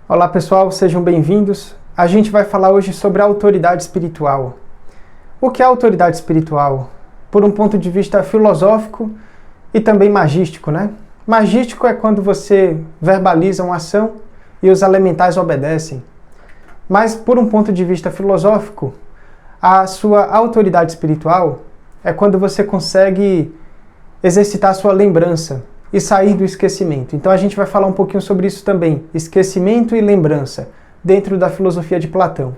Olá pessoal, sejam bem-vindos. A gente vai falar hoje sobre a autoridade espiritual. O que é autoridade espiritual? Por um ponto de vista filosófico e também magístico, né? Magístico é quando você verbaliza uma ação e os elementais obedecem. Mas por um ponto de vista filosófico, a sua autoridade espiritual é quando você consegue exercitar a sua lembrança e sair do esquecimento. Então a gente vai falar um pouquinho sobre isso também, esquecimento e lembrança, dentro da filosofia de Platão.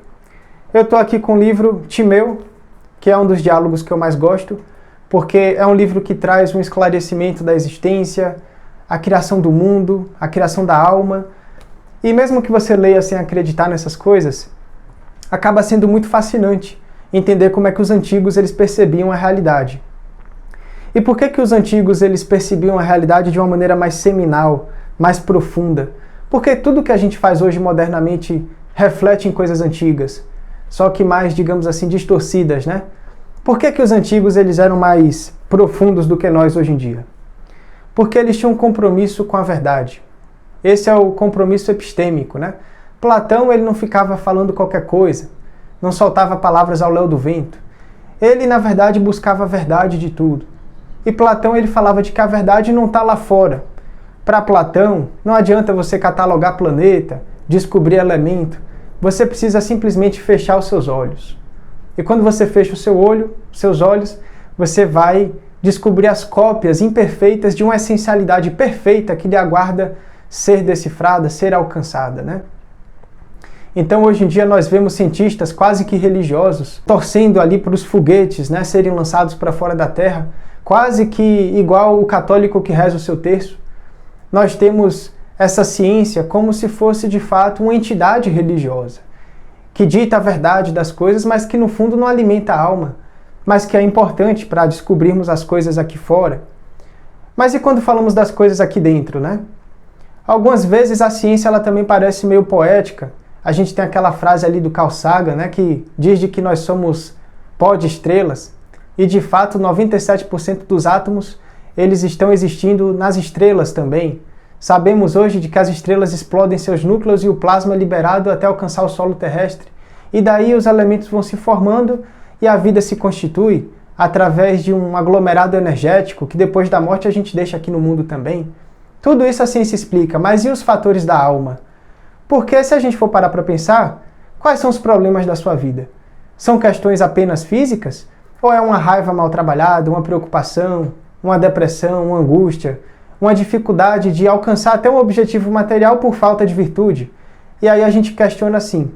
Eu estou aqui com o livro Timeu, que é um dos diálogos que eu mais gosto, porque é um livro que traz um esclarecimento da existência, a criação do mundo, a criação da alma, e mesmo que você leia sem acreditar nessas coisas, acaba sendo muito fascinante entender como é que os antigos eles percebiam a realidade. E por que os antigos eles percebiam a realidade de uma maneira mais seminal, mais profunda? Porque tudo que a gente faz hoje modernamente reflete em coisas antigas, só que mais, digamos assim, distorcidas, né? Por que os antigos eles eram mais profundos do que nós hoje em dia? Porque eles tinham um compromisso com a verdade. Esse é o compromisso epistêmico, né? Platão ele não ficava falando qualquer coisa, não soltava palavras ao léu do vento. Ele, na verdade, buscava a verdade de tudo. E Platão ele falava de que a verdade não está lá fora. Para Platão, não adianta você catalogar planeta, descobrir elemento. Você precisa simplesmente fechar os seus olhos. E quando você fecha o seu olho, seus olhos, você vai descobrir as cópias imperfeitas de uma essencialidade perfeita que lhe aguarda ser decifrada, ser alcançada, né? Então hoje em dia nós vemos cientistas quase que religiosos torcendo ali para os foguetes, né, serem lançados para fora da Terra, quase que igual o católico que reza o seu terço. Nós temos essa ciência como se fosse de fato uma entidade religiosa, que dita a verdade das coisas, mas que no fundo não alimenta a alma, mas que é importante para descobrirmos as coisas aqui fora. Mas e quando falamos das coisas aqui dentro, né? Algumas vezes a ciência ela também parece meio poética. A gente tem aquela frase ali do Carl Sagan, né, que diz de que nós somos pó de estrelas, e de fato 97% dos átomos eles estão existindo nas estrelas também. Sabemos hoje de que as estrelas explodem seus núcleos e o plasma é liberado até alcançar o solo terrestre. E daí os elementos vão se formando e a vida se constitui através de um aglomerado energético que depois da morte a gente deixa aqui no mundo também. Tudo isso a ciência explica, mas e os fatores da alma? Porque se a gente for parar para pensar, quais são os problemas da sua vida? São questões apenas físicas? Ou é uma raiva mal trabalhada, uma preocupação, uma depressão, uma angústia, uma dificuldade de alcançar até um objetivo material por falta de virtude? E aí a gente questiona assim,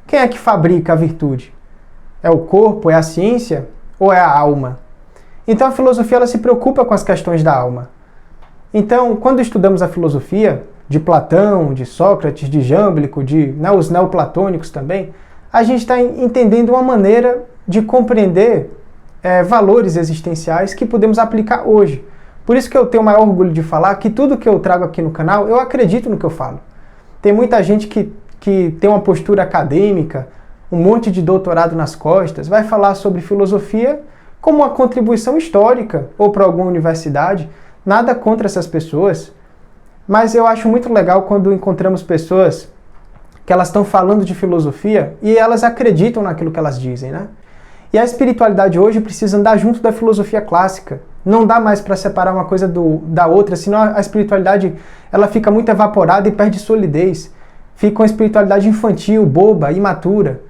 quem é que fabrica a virtude? É o corpo, é a ciência ou é a alma? Então a filosofia ela se preocupa com as questões da alma. Então, quando estudamos a filosofia, de Platão, de Sócrates, de Jâmblico, os neoplatônicos também, a gente está entendendo uma maneira de compreender valores existenciais que podemos aplicar hoje. Por isso que eu tenho o maior orgulho de falar que tudo que eu trago aqui no canal, eu acredito no que eu falo. Tem muita gente que tem uma postura acadêmica, um monte de doutorado nas costas, vai falar sobre filosofia como uma contribuição histórica ou para alguma universidade. Nada contra essas pessoas, mas eu acho muito legal quando encontramos pessoas que elas estão falando de filosofia e elas acreditam naquilo que elas dizem, né? E a espiritualidade hoje precisa andar junto da filosofia clássica. Não dá mais para separar uma coisa da outra, senão a espiritualidade ela fica muito evaporada e perde solidez. Fica uma espiritualidade infantil, boba, imatura,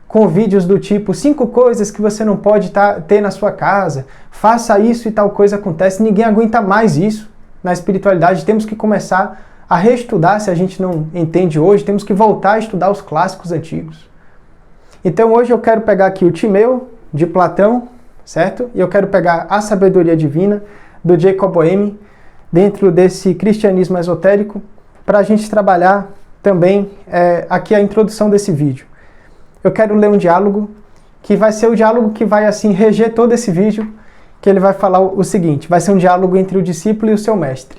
com vídeos do tipo 5 coisas que você não pode ter na sua casa, faça isso e tal coisa acontece. Ninguém aguenta mais isso na espiritualidade. Temos que começar a reestudar, se a gente não entende hoje, temos que voltar a estudar os clássicos antigos. Então hoje eu quero pegar aqui o Timeu, de Platão, certo? E eu quero pegar a sabedoria divina, do Jacob Boehme, dentro desse cristianismo esotérico, para a gente trabalhar também aqui a introdução desse vídeo. Eu quero ler um diálogo, que vai ser o diálogo que vai assim reger todo esse vídeo, que ele vai falar o seguinte, vai ser um diálogo entre o discípulo e o seu mestre.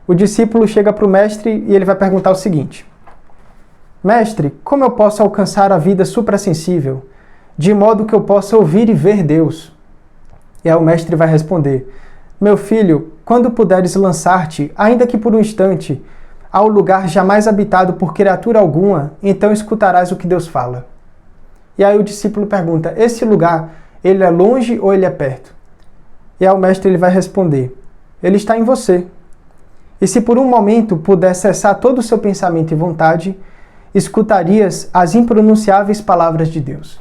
O discípulo chega para o mestre e ele vai perguntar o seguinte: Mestre, como eu posso alcançar a vida suprassensível, de modo que eu possa ouvir e ver Deus? E aí o mestre vai responder: Meu filho, quando puderes lançar-te, ainda que por um instante, ao lugar jamais habitado por criatura alguma, então escutarás o que Deus fala. E aí o discípulo pergunta, esse lugar, ele é longe ou ele é perto? E aí o mestre ele vai responder, ele está em você. E se por um momento puder cessar todo o seu pensamento e vontade, escutarias as impronunciáveis palavras de Deus.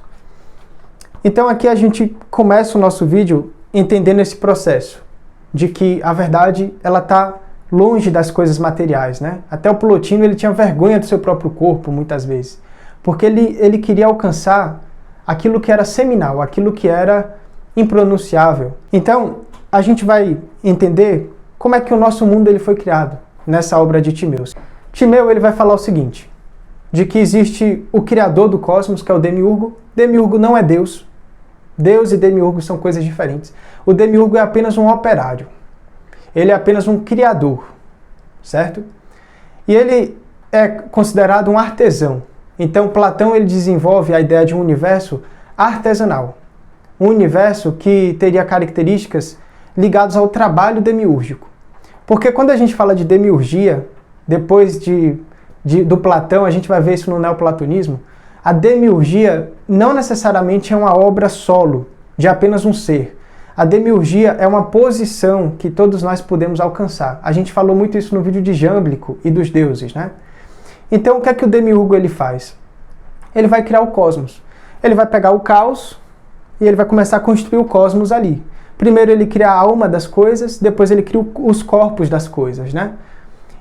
Então aqui a gente começa o nosso vídeo entendendo esse processo, de que a verdade ela está longe das coisas materiais, né? Até o Plotino ele tinha vergonha do seu próprio corpo muitas vezes, porque ele queria alcançar aquilo que era seminal, aquilo que era impronunciável. Então a gente vai entender como é que o nosso mundo ele foi criado nessa obra de Timeu. Timeu ele vai falar o seguinte, de que existe o criador do cosmos, que é o Demiurgo. Demiurgo não é Deus. Deus e Demiurgo são coisas diferentes. O Demiurgo é apenas um operário. Ele é apenas um criador, certo? E ele é considerado um artesão. Então Platão ele desenvolve a ideia de um universo artesanal. Um universo que teria características ligadas ao trabalho demiúrgico. Porque quando a gente fala de demiurgia, depois do Platão, a gente vai ver isso no neoplatonismo, a demiurgia não necessariamente é uma obra solo, de apenas um ser. A demiurgia é uma posição que todos nós podemos alcançar. A gente falou muito isso no vídeo de Jâmblico e dos deuses, né? Então, o que é que o demiurgo ele faz? Ele vai criar o cosmos. Ele vai pegar o caos e ele vai começar a construir o cosmos ali. Primeiro ele cria a alma das coisas, depois ele cria os corpos das coisas, né?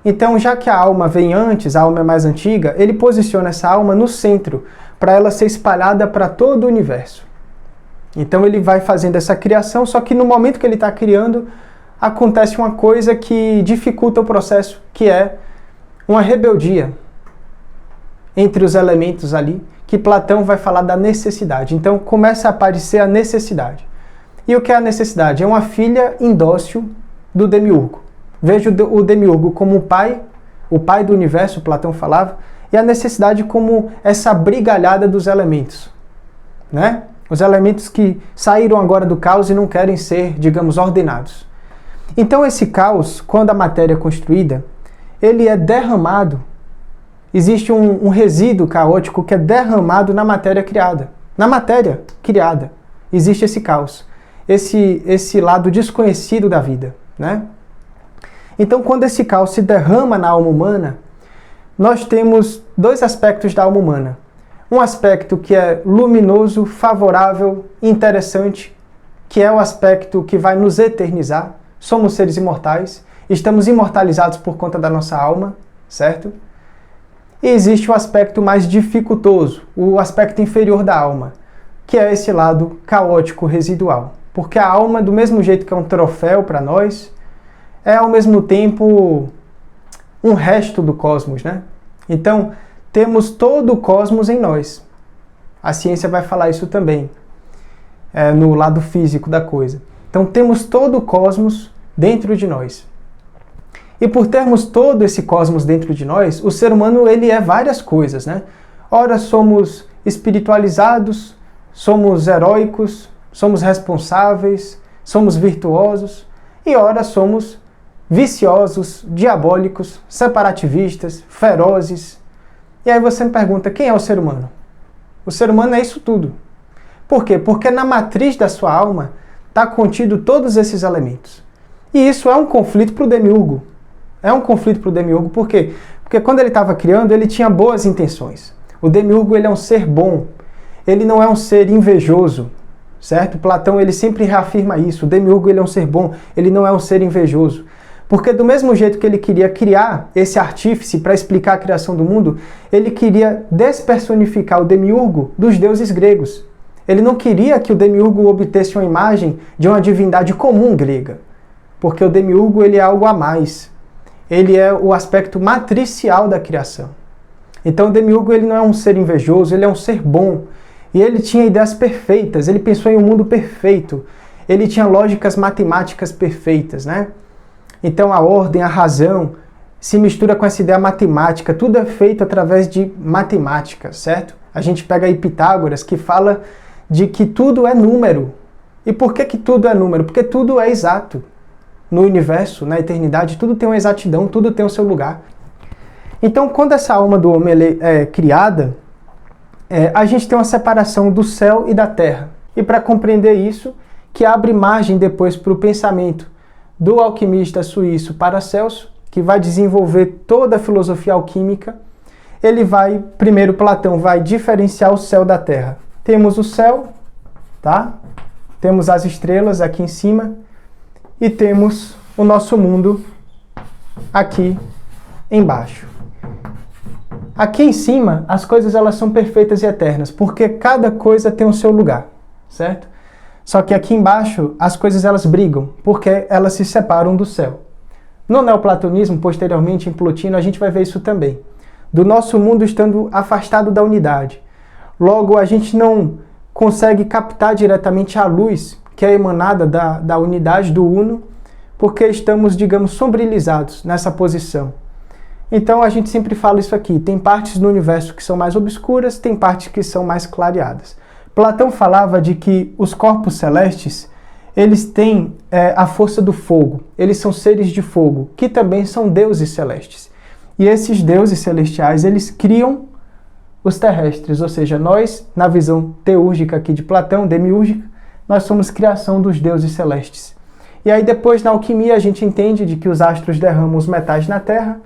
Então, já que a alma vem antes, a alma é mais antiga, ele posiciona essa alma no centro, para ela ser espalhada para todo o universo. Então ele vai fazendo essa criação, só que no momento que ele está criando, acontece uma coisa que dificulta o processo, que é uma rebeldia entre os elementos ali, que Platão vai falar da necessidade. Então começa a aparecer a necessidade. E o que é a necessidade? É uma filha indócil do demiurgo. Veja o demiurgo como o pai do universo, Platão falava, e a necessidade como essa brigalhada dos elementos, né? Os elementos que saíram agora do caos e não querem ser, digamos, ordenados. Então esse caos, quando a matéria é construída, ele é derramado. Existe um resíduo caótico que é derramado na matéria criada. Na matéria criada existe esse caos, esse lado desconhecido da vida, né? Então, quando esse caos se derrama na alma humana, nós temos dois aspectos da alma humana. Um aspecto que é luminoso, favorável, interessante, que é o aspecto que vai nos eternizar. Somos seres imortais, estamos imortalizados por conta da nossa alma, certo? E existe o aspecto mais dificultoso, o aspecto inferior da alma, que é esse lado caótico, residual. Porque a alma, do mesmo jeito que é um troféu para nós, é ao mesmo tempo um resto do cosmos, né? Então, temos todo o cosmos em nós. A ciência vai falar isso também, no lado físico da coisa. Então, temos todo o cosmos dentro de nós. E por termos todo esse cosmos dentro de nós, o ser humano ele é várias coisas, né? Ora somos espiritualizados, somos heróicos, somos responsáveis, somos virtuosos, e ora somos viciosos, diabólicos, separativistas, ferozes. E aí você me pergunta, quem é o ser humano? O ser humano é isso tudo. Por quê? Porque na matriz da sua alma está contido todos esses elementos. E isso é um conflito para o demiurgo. É um conflito para o demiurgo, por quê? Porque quando ele estava criando, ele tinha boas intenções. O demiurgo ele é um ser bom, ele não é um ser invejoso, certo? Platão ele sempre reafirma isso, o demiurgo ele é um ser bom, ele não é um ser invejoso. Porque do mesmo jeito que ele queria criar esse artífice para explicar a criação do mundo, ele queria despersonificar o demiurgo dos deuses gregos. Ele não queria que o demiurgo obtesse uma imagem de uma divindade comum grega, porque o demiurgo ele é algo a mais. Ele é o aspecto matricial da criação. Então o demiurgo ele não é um ser invejoso, ele é um ser bom. E ele tinha ideias perfeitas, ele pensou em um mundo perfeito. Ele tinha lógicas matemáticas perfeitas, né? Então a ordem, a razão, se mistura com essa ideia matemática. Tudo é feito através de matemática, certo? A gente pega aí Pitágoras, que fala de que tudo é número. E por que tudo é número? Porque tudo é exato. No universo, na eternidade, tudo tem uma exatidão, tudo tem o seu lugar. Então, quando essa alma do homem é criada, a gente tem uma separação do céu e da terra. E para compreender isso, que abre margem depois para o pensamento do alquimista suíço Paracelso, que vai desenvolver toda a filosofia alquímica. Primeiro Platão vai diferenciar o céu da terra. Temos o céu, tá? Temos as estrelas aqui em cima e temos o nosso mundo aqui embaixo. Aqui em cima, as coisas elas são perfeitas e eternas, porque cada coisa tem o seu lugar, certo? Só que aqui embaixo, as coisas elas brigam, porque elas se separam do céu. No neoplatonismo, posteriormente em Plotino, a gente vai ver isso também. Do nosso mundo estando afastado da unidade. Logo, a gente não consegue captar diretamente a luz que é emanada da unidade, do uno, porque estamos, digamos, sombrilizados nessa posição. Então a gente sempre fala isso aqui, tem partes do universo que são mais obscuras, tem partes que são mais clareadas. Platão falava de que os corpos celestes, eles têm a força do fogo, eles são seres de fogo, que também são deuses celestes. E esses deuses celestiais, eles criam os terrestres, ou seja, nós, na visão teúrgica aqui de Platão, demiúrgica, nós somos criação dos deuses celestes. E aí depois na alquimia a gente entende de que os astros derramam os metais na Terra,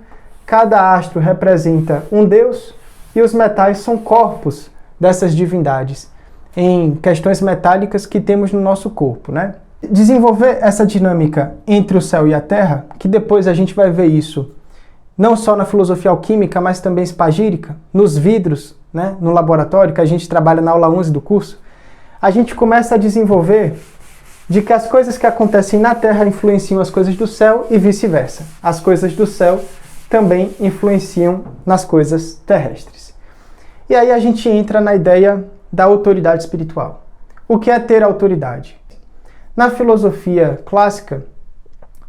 cada astro representa um deus e os metais são corpos dessas divindades em questões metálicas que temos no nosso corpo, né? Desenvolver essa dinâmica entre o céu e a terra, que depois a gente vai ver isso não só na filosofia alquímica, mas também espagírica, nos vidros, né, no laboratório, que a gente trabalha na aula 11 do curso, a gente começa a desenvolver de que as coisas que acontecem na terra influenciam as coisas do céu e vice-versa. As coisas do céu também influenciam nas coisas terrestres. E aí a gente entra na ideia da autoridade espiritual. O que é ter autoridade? Na filosofia clássica,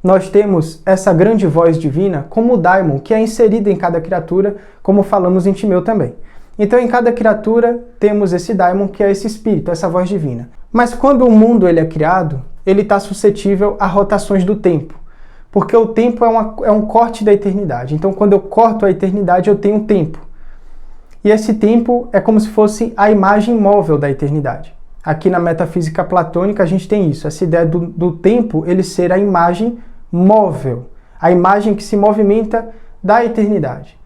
nós temos essa grande voz divina como o daimon, que é inserido em cada criatura, como falamos em Timeu também. Então, em cada criatura, temos esse daimon, que é esse espírito, essa voz divina. Mas quando o mundo ele é criado, ele está suscetível a rotações do tempo. Porque o tempo é um corte da eternidade. Então, quando eu corto a eternidade, eu tenho tempo. E esse tempo é como se fosse a imagem móvel da eternidade. Aqui na metafísica platônica a gente tem isso, essa ideia do tempo ele ser a imagem móvel, a imagem que se movimenta da eternidade.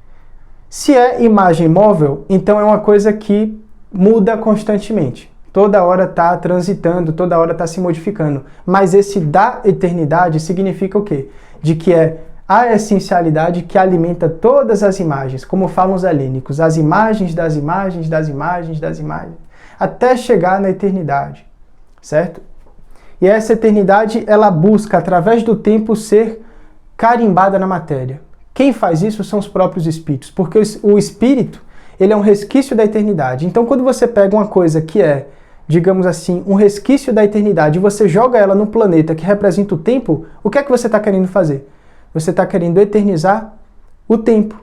Se é imagem móvel, então é uma coisa que muda constantemente. Toda hora está transitando, toda hora está se modificando. Mas esse da eternidade significa o quê? De que é a essencialidade que alimenta todas as imagens, como falam os helênicos, as imagens das imagens, das imagens, das imagens, até chegar na eternidade, certo? E essa eternidade, ela busca, através do tempo, ser carimbada na matéria. Quem faz isso são os próprios espíritos, porque o espírito, ele é um resquício da eternidade. Então, quando você pega uma coisa que é, digamos assim, um resquício da eternidade, e você joga ela no planeta que representa o tempo, o que é que você está querendo fazer? Você está querendo eternizar o tempo.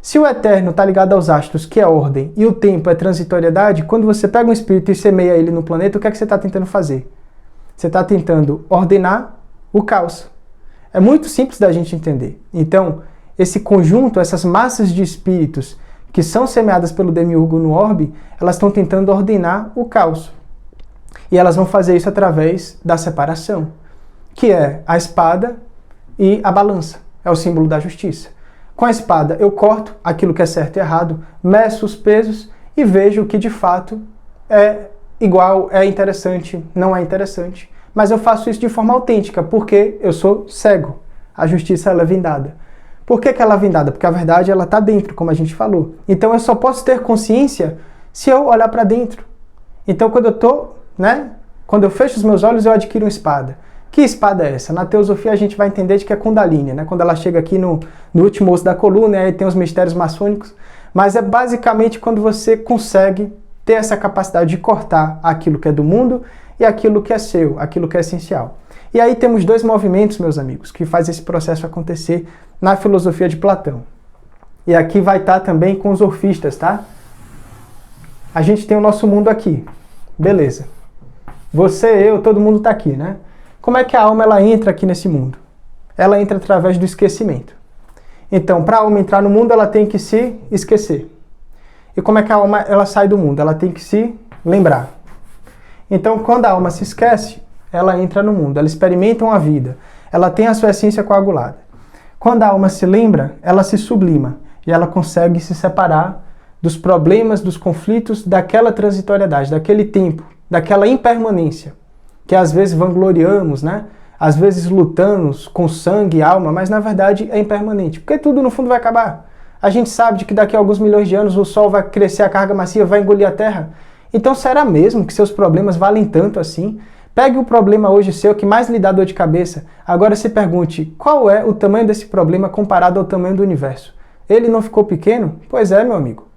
Se o eterno está ligado aos astros, que é ordem, e o tempo é transitoriedade, quando você pega um espírito e semeia ele no planeta, o que é que você está tentando fazer? Você está tentando ordenar o caos. É muito simples da gente entender. Então, esse conjunto, essas massas de espíritos que são semeadas pelo demiurgo no orbe, elas estão tentando ordenar o caos. E elas vão fazer isso através da separação, que é a espada e a balança. É o símbolo da justiça. Com a espada eu corto aquilo que é certo e errado, meço os pesos e vejo o que de fato é igual, é interessante, não é interessante. Mas eu faço isso de forma autêntica, porque eu sou cego. A justiça ela é vendada. Por que ela é vendada? Porque a verdade ela está dentro, como a gente falou. Então eu só posso ter consciência se eu olhar para dentro. Então quando eu fecho os meus olhos eu adquiro uma espada. Que espada é essa? Na teosofia a gente vai entender de que é Kundalini, né? Quando ela chega aqui no último osso da coluna, aí tem os mistérios maçônicos. Mas é basicamente quando você consegue ter essa capacidade de cortar aquilo que é do mundo e aquilo que é seu, aquilo que é essencial. E aí temos dois movimentos, meus amigos, que faz esse processo acontecer na filosofia de Platão. E aqui vai estar também com os orfistas, tá? A gente tem o nosso mundo aqui. Beleza. Você, eu, todo mundo está aqui, né? Como é que a alma ela entra aqui nesse mundo? Ela entra através do esquecimento. Então, para a alma entrar no mundo, ela tem que se esquecer. E como é que a alma ela sai do mundo? Ela tem que se lembrar. Então, quando a alma se esquece, ela entra no mundo, ela experimenta uma vida, ela tem a sua essência coagulada. Quando a alma se lembra, ela se sublima e ela consegue se separar dos problemas, dos conflitos, daquela transitoriedade, daquele tempo, daquela impermanência, que às vezes vangloriamos, né? Às vezes lutamos com sangue e alma, mas na verdade é impermanente, porque tudo no fundo vai acabar. A gente sabe de que daqui a alguns milhões de anos o Sol vai crescer, a carga massiva vai engolir a Terra. Então será mesmo que seus problemas valem tanto assim? Pegue o problema hoje seu que mais lhe dá dor de cabeça. Agora se pergunte, qual é o tamanho desse problema comparado ao tamanho do universo? Ele não ficou pequeno? Pois é, meu amigo.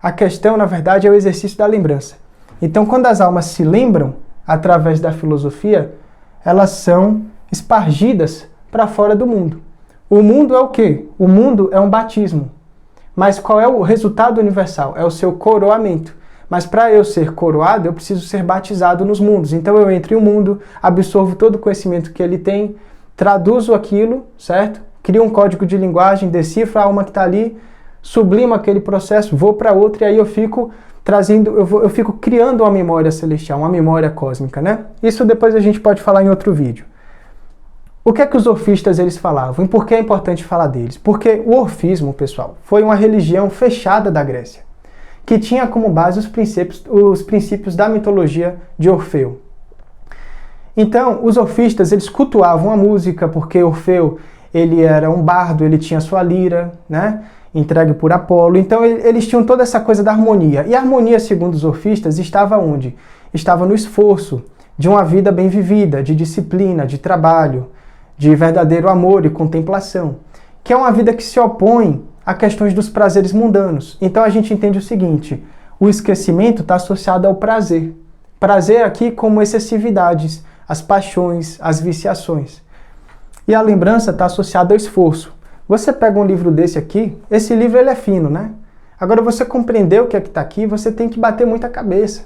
A questão, na verdade, é o exercício da lembrança. Então, quando as almas se lembram, através da filosofia, elas são espargidas para fora do mundo. O mundo é o quê? O mundo é um batismo. Mas qual é o resultado universal? É o seu coroamento. Mas para eu ser coroado, eu preciso ser batizado nos mundos. Então eu entro em um mundo, absorvo todo o conhecimento que ele tem, traduzo aquilo, certo? Crio um código de linguagem, decifro a alma que está ali, sublimo aquele processo, vou para outro e aí eu fico eu fico criando uma memória celestial, uma memória cósmica, né? Isso depois a gente pode falar em outro vídeo. O que é que os orfistas eles falavam? E por que é importante falar deles? Porque o orfismo, pessoal, foi uma religião fechada da Grécia, que tinha como base os princípios da mitologia de Orfeu. Então, os orfistas, eles cultuavam a música, porque Orfeu, ele era um bardo, ele tinha sua lira, né? Entregue por Apolo. Então eles tinham toda essa coisa da harmonia. E a harmonia, segundo os orfistas, estava onde? Estava no esforço de uma vida bem vivida, de disciplina, de trabalho, de verdadeiro amor e contemplação, que é uma vida que se opõe a questões dos prazeres mundanos. Então a gente entende o seguinte, o esquecimento está associado ao prazer. Prazer aqui como excessividades, as paixões, as viciações. E a lembrança está associada ao esforço. Você pega um livro desse aqui, esse livro ele é fino, né? Agora você compreendeu o que é que está aqui, você tem que bater muita cabeça.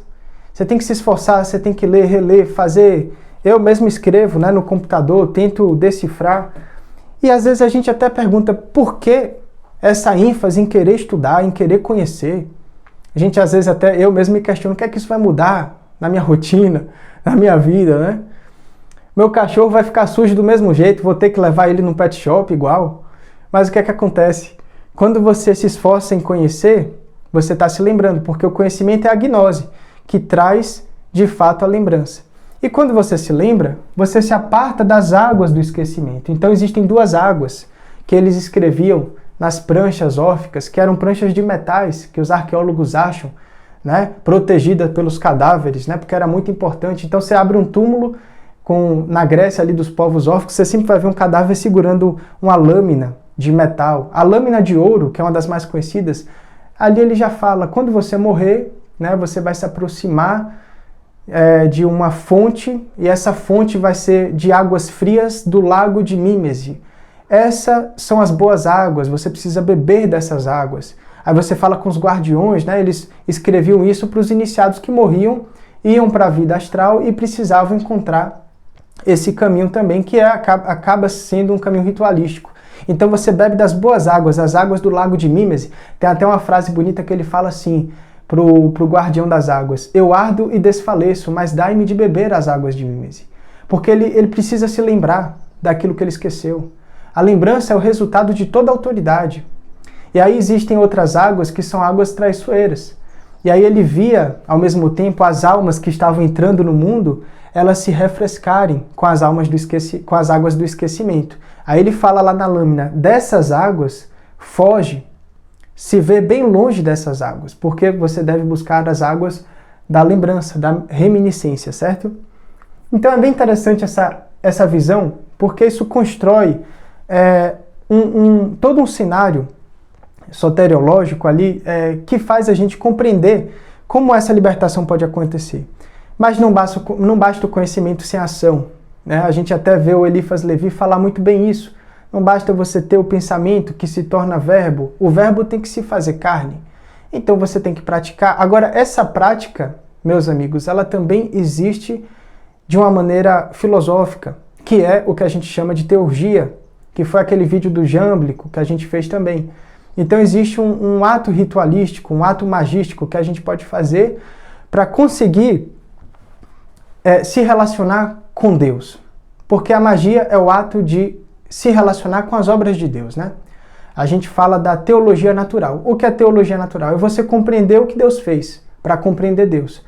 Você tem que se esforçar, você tem que ler, reler, fazer... Eu mesmo escrevo, né, no computador, tento decifrar. E às vezes a gente até pergunta por que essa ênfase em querer estudar, em querer conhecer. A gente às vezes até, eu mesmo me questiono, o que é que isso vai mudar na minha rotina, na minha vida, né? Meu cachorro vai ficar sujo do mesmo jeito, vou ter que levar ele no pet shop igual. Mas o que é que acontece? Quando você se esforça em conhecer, você está se lembrando, porque o conhecimento é a gnose, que traz, de fato, a lembrança. E quando você se lembra, você se aparta das águas do esquecimento. Então existem duas águas que eles escreviam nas pranchas órficas, que eram pranchas de metais, que os arqueólogos acham, né, protegidas pelos cadáveres, né, porque era muito importante. Então você abre um túmulo na Grécia ali dos povos órficos, você sempre vai ver um cadáver segurando uma lâmina de metal. A lâmina de ouro, que é uma das mais conhecidas, ali ele já fala, quando você morrer, né, você vai se aproximar de uma fonte, e essa fonte vai ser de águas frias do lago de Mímese. Essas são as boas águas, você precisa beber dessas águas. Aí você fala com os guardiões, né, eles escreviam isso para os iniciados que morriam, iam para a vida astral e precisavam encontrar esse caminho também, que acaba sendo um caminho ritualístico. Então você bebe das boas águas, as águas do lago de Mímese. Tem até uma frase bonita que ele fala assim, pro guardião das águas: eu ardo e desfaleço, mas dai-me de beber as águas de Mímese. Porque ele precisa se lembrar daquilo que ele esqueceu. A lembrança é o resultado de toda autoridade. E aí existem outras águas que são águas traiçoeiras. E aí ele via, ao mesmo tempo, as almas que estavam entrando no mundo, elas se refrescarem com as águas do esquecimento. Aí ele fala lá na lâmina, dessas águas, foge, se vê bem longe dessas águas, porque você deve buscar as águas da lembrança, da reminiscência, certo? Então é bem interessante essa visão, porque isso constrói todo um cenário soteriológico ali que faz a gente compreender como essa libertação pode acontecer. Mas não basta o conhecimento sem ação, né? A gente até vê o Eliphas Levi falar muito bem isso. Não basta você ter o pensamento que se torna verbo, o verbo tem que se fazer carne. Então você tem que praticar. Agora, essa prática, meus amigos, ela também existe de uma maneira filosófica, que é o que a gente chama de teurgia. que foi aquele vídeo do Jâmblico que a gente fez também. Então existe um ato ritualístico, um ato magístico que a gente pode fazer para conseguir se relacionar com Deus. Porque a magia é o ato de se relacionar com as obras de Deus, né? A gente fala da teologia natural. O que é teologia natural? É você compreender o que Deus fez, para compreender Deus.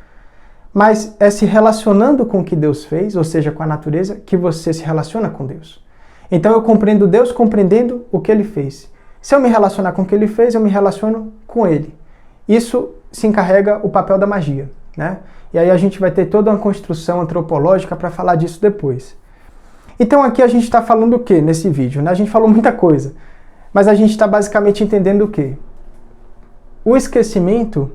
Mas é se relacionando com o que Deus fez, ou seja, com a natureza, que você se relaciona com Deus. Então eu compreendo Deus compreendendo o que Ele fez. Se eu me relacionar com o que Ele fez, eu me relaciono com Ele. Isso se encarrega o papel da magia, né? E aí a gente vai ter toda uma construção antropológica para falar disso depois. Então aqui a gente está falando o que nesse vídeo, né? A gente falou muita coisa, mas a gente está basicamente entendendo o quê? O esquecimento,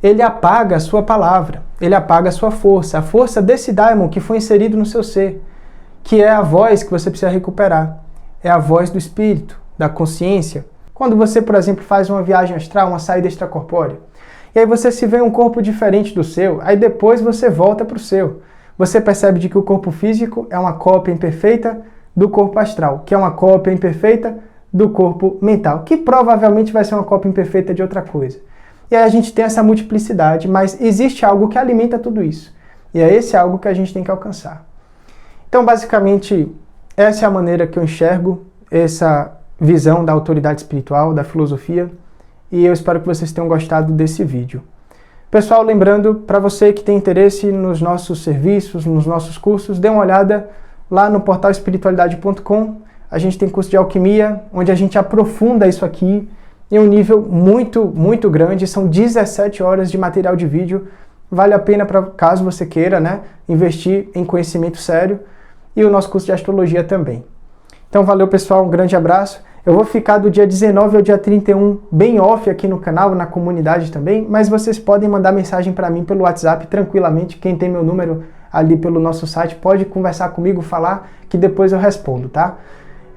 ele apaga a sua palavra, ele apaga a sua força, a força desse daimon que foi inserido no seu ser, que é a voz que você precisa recuperar, é a voz do espírito, da consciência. Quando você, por exemplo, faz uma viagem astral, uma saída extracorpórea, e aí você se vê em um corpo diferente do seu, aí depois você volta para o seu. Você percebe de que o corpo físico é uma cópia imperfeita do corpo astral, que é uma cópia imperfeita do corpo mental, que provavelmente vai ser uma cópia imperfeita de outra coisa. E aí a gente tem essa multiplicidade, mas existe algo que alimenta tudo isso. E é esse algo que a gente tem que alcançar. Então, basicamente, essa é a maneira que eu enxergo essa visão da autoridade espiritual, da filosofia, e eu espero que vocês tenham gostado desse vídeo. Pessoal, lembrando, para você que tem interesse nos nossos serviços, nos nossos cursos, dê uma olhada lá no portal espiritualidade.com. A gente tem curso de alquimia, onde a gente aprofunda isso aqui em um nível muito, muito grande. São 17 horas de material de vídeo. Vale a pena, caso você queira, né, investir em conhecimento sério. E o nosso curso de astrologia também. Então, valeu, pessoal. Um grande abraço. Eu vou ficar do dia 19 ao dia 31 bem off aqui no canal, na comunidade também, mas vocês podem mandar mensagem para mim pelo WhatsApp tranquilamente. Quem tem meu número ali pelo nosso site pode conversar comigo, falar, que depois eu respondo, tá?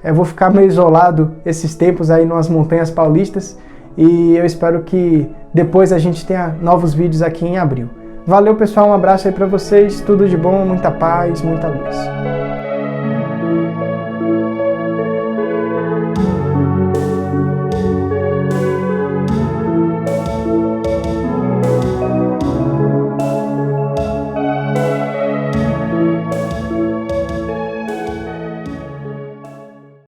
Eu vou ficar meio isolado esses tempos aí nas montanhas paulistas e eu espero que depois a gente tenha novos vídeos aqui em abril. Valeu, pessoal, um abraço aí para vocês, tudo de bom, muita paz, muita luz.